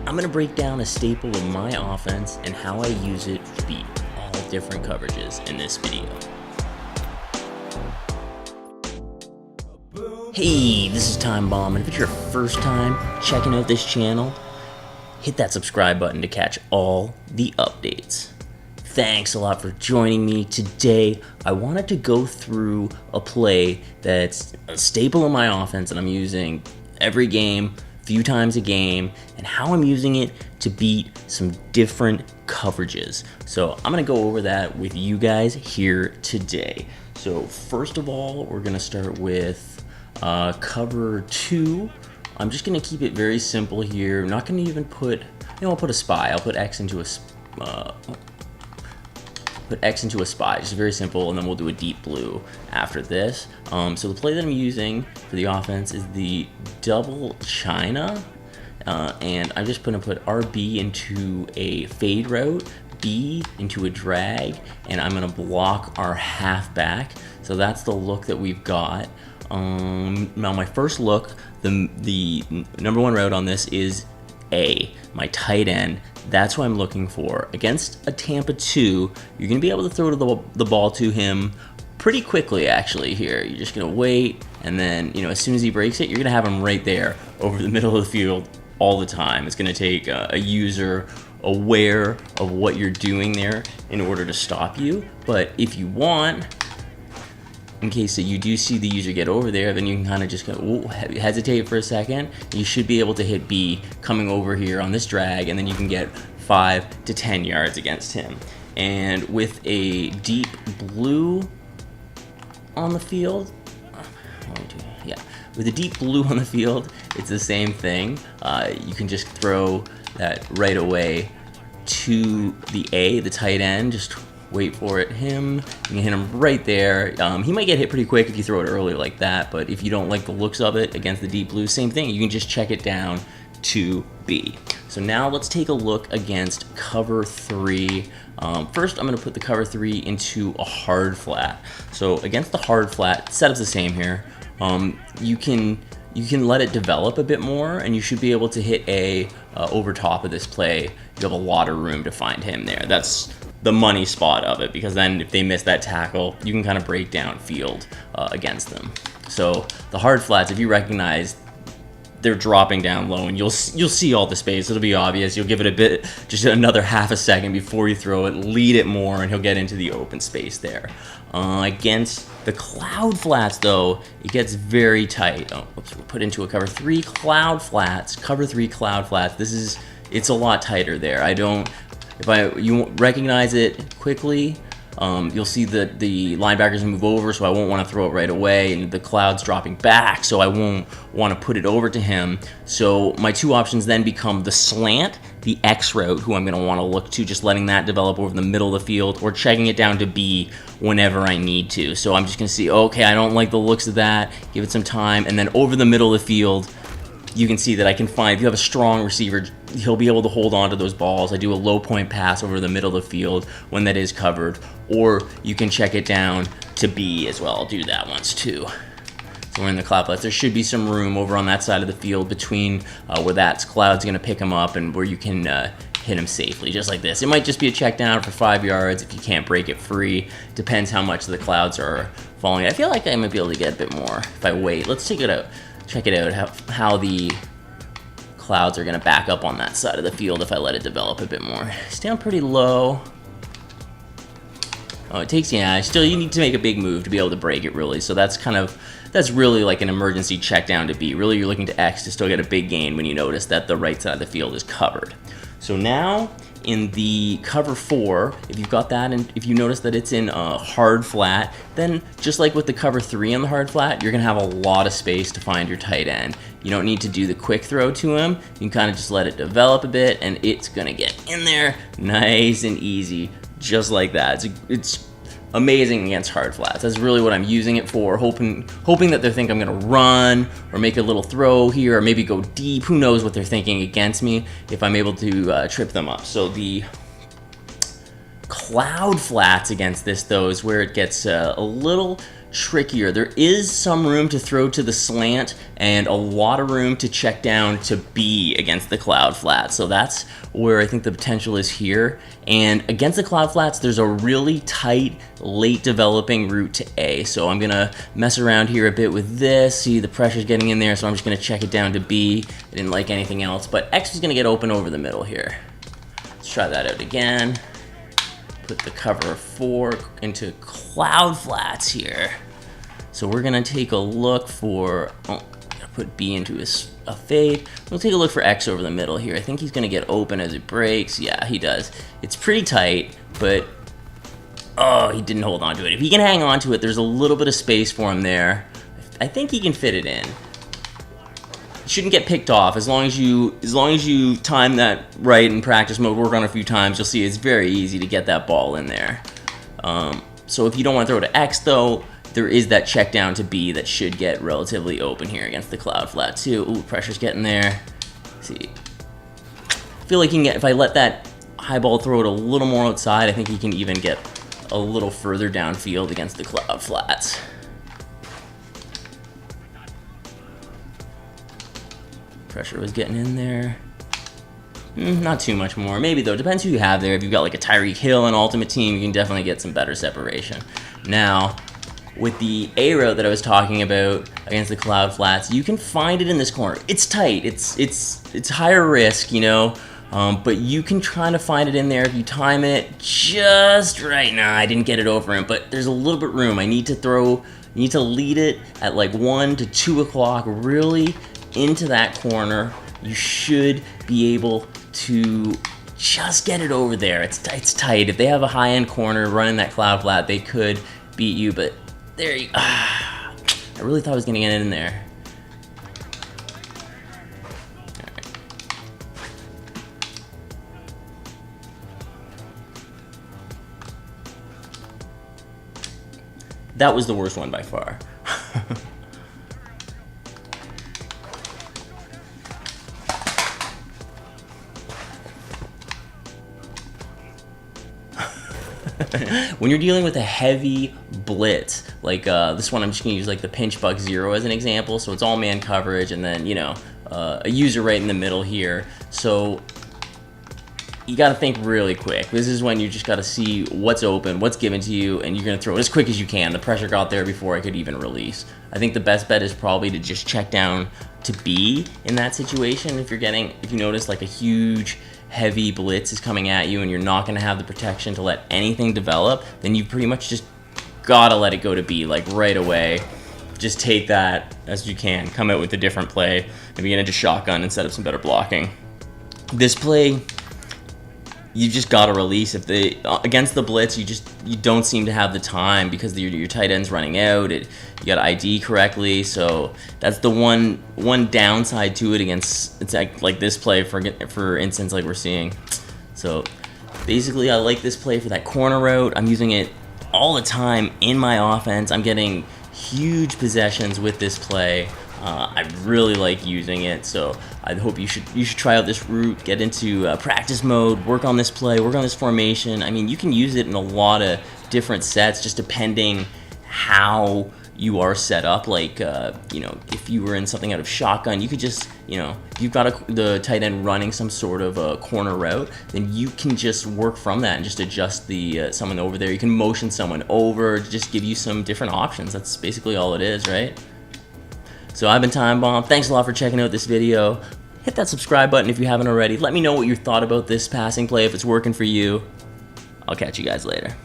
I'm going to break down a staple of my offense and how I use it to beat all different coverages in this video. Hey, this is Time Bomb, and if it's your first time checking out this channel, hit that subscribe button to catch all the updates. Thanks a lot for joining me. Today, I wanted to go through a play that's a staple in my offense and I'm using every game, a few times a game, and how I'm using it to beat some different coverages. So I'm gonna go over that with you guys here today. So first of all, we're gonna start with cover 2. I'm just gonna keep it very simple here. I'm not gonna even put, I'll put a spy. I'll put X into a spy, just very simple, and then we'll do a deep blue after this. So the play that I'm using for the offense is the double China, and I'm just gonna put RB into a fade route, B into a drag, and I'm gonna block our halfback. So that's the look that we've got. Now my first look, the number one route on this is A, my tight end. That's what I'm looking for. Against a Tampa 2, you're going to be able to throw the ball to him pretty quickly, actually, here. You're just going to wait, and then, as soon as he breaks it, you're going to have him right there over the middle of the field all the time. It's going to take a user aware of what you're doing there in order to stop you. But if you want, in case that you do see the user get over there, then you can kind of just hesitate for a second. You should be able to hit B coming over here on this drag, and then you can get 5 to 10 yards against him. And with a deep blue on the field, with a deep blue on the field, it's the same thing. You can just throw that right away to the A, the tight end. Just wait for it. You can hit him right there. He might get hit pretty quick if you throw it early like that, but if you don't like the looks of it against the deep blue, same thing. You can just check it down to B. So now let's take a look against cover 3. First, I'm going to put the cover 3 into a hard flat. So against the hard flat, setup's the same here. You can let it develop a bit more, and you should be able to hit A over top of this play. You have a lot of room to find him there. That's the money spot of it, because then if they miss that tackle, you can kind of break down field against them. So the hard flats, if you recognize they're dropping down low, and you'll see all the space, it'll be obvious. You'll give it a bit, just another half a second before you throw it, lead it more, and he'll get into the open space there. Against the cloud flats, though, it gets very tight. We'll put into a cover 3 cloud flats, cover 3 cloud flats. It's a lot tighter there. If you recognize it quickly, you'll see that the linebackers move over, so I won't want to throw it right away, and the cloud's dropping back, so I won't want to put it over to him. So my two options then become the slant, the X route, who I'm going to want to look to, just letting that develop over the middle of the field, or checking it down to B whenever I need to. So I'm just going to see, okay, I don't like the looks of that, give it some time, and then over the middle of the field, you can see that I can find, if you have a strong receiver, he'll be able to hold on to those balls. I do a low point pass over the middle of the field when that is covered, or you can check it down to B as well. I'll do that once too. So we're in the cloud flats. There should be some room over on that side of the field between where that cloud's going to pick him up and where you can hit him safely, just like this. It might just be a check down for 5 yards if you can't break it free. Depends how much the clouds are falling. I feel like I might be able to get a bit more if I wait. Let's take it out. Check it out, how the clouds are going to back up on that side of the field if I let it develop a bit more. It's down pretty low. Oh, it takes, still you need to make a big move to be able to break it, really. So that's really like an emergency check down to B. Really, you're looking to X to still get a big gain when you notice that the right side of the field is covered. So now, in the cover 4, if you've got that, and if you notice that it's in a hard flat, then just like with the cover 3 on the hard flat, you're going to have a lot of space to find your tight end. You don't need to do the quick throw to him. You can kind of just let it develop a bit, and it's going to get in there nice and easy, just like that. It's amazing against hard flats. That's really what I'm using it for, hoping that they think I'm going to run or make a little throw here or maybe go deep. Who knows what they're thinking against me if I'm able to trip them up. So the cloud flats against this, though, is where it gets a little trickier. There is some room to throw to the slant and a lot of room to check down to B against the cloud flat. So that's where I think the potential is here. And against the cloud flats, there's a really tight, late developing route to A. So I'm gonna mess around here a bit with this. See, the pressure's getting in there, so I'm just gonna check it down to B. I didn't like anything else, but X is gonna get open over the middle here. Let's try that out again. Put the cover of 4 into cloud flats here. So we're gonna take a look for, oh, gotta put B into a fade. We'll take a look for X over the middle here. I think he's gonna get open as it breaks. Yeah, he does. It's pretty tight, but oh, he didn't hold on to it. If he can hang on to it, there's a little bit of space for him there. I think he can fit it in. Shouldn't get picked off as long as you time that right in practice mode, work on it a few times. You'll see it's very easy to get that ball in there. So if you don't want to throw to X though, there is that check down to B that should get relatively open here against the cloud flat too. Ooh, pressure's getting there. Let's see, I feel like he can get, if I let that high ball throw it a little more outside, I think he can even get a little further downfield against the cloud flats. Pressure was getting in there. Not too much more. Maybe though, depends who you have there. If you've got like a Tyreek Hill and Ultimate Team, you can definitely get some better separation. Now, with the A route that I was talking about against the cloud flats, you can find it in this corner. It's tight. It's higher risk, you know, but you can try to find it in there if you time it just right. Nah, I didn't get it over him, but there's a little bit room. I need to lead it at like 1 to 2 o'clock, really into that corner. You should be able to just get it over there. It's tight. If they have a high-end corner running that cloud flat, they could beat you, but there you I really thought I was gonna get it in there. All right. That was the worst one by far. When you're dealing with a heavy blitz, like this one, I'm just gonna use like the pinch buck 0 as an example. So it's all man coverage, and then, you know, a user right in the middle here. So you gotta think really quick. This is when you just gotta see what's open, what's given to you, and you're gonna throw it as quick as you can. The pressure got there before I could even release. I think the best bet is probably to just check down to B in that situation. If you notice like a huge heavy blitz is coming at you and you're not going to have the protection to let anything develop, then you pretty much just gotta let it go to B like right away. Just take that as you can, come out with a different play, maybe get into shotgun and set up some better blocking. This play, you just gotta release. If they against the blitz, you don't seem to have the time because your tight end's running out. You gotta ID correctly, so that's the one downside to it against it's like this play for instance, like we're seeing. So basically, I like this play for that corner route. I'm using it all the time in my offense. I'm getting huge possessions with this play. I really like using it, so I hope you should try out this route, get into practice mode, work on this play, work on this formation. I mean, you can use it in a lot of different sets, just depending how you are set up. Like, you know, if you were in something out of shotgun, you could just, you know, if you've got the tight end running some sort of a corner route, then you can just work from that and just adjust the someone over there. You can motion someone over to just give you some different options. That's basically all it is, right? So I've been Time Bomb. Thanks a lot for checking out this video. Hit that subscribe button if you haven't already. Let me know what you thought about this passing play, if it's working for you. I'll catch you guys later.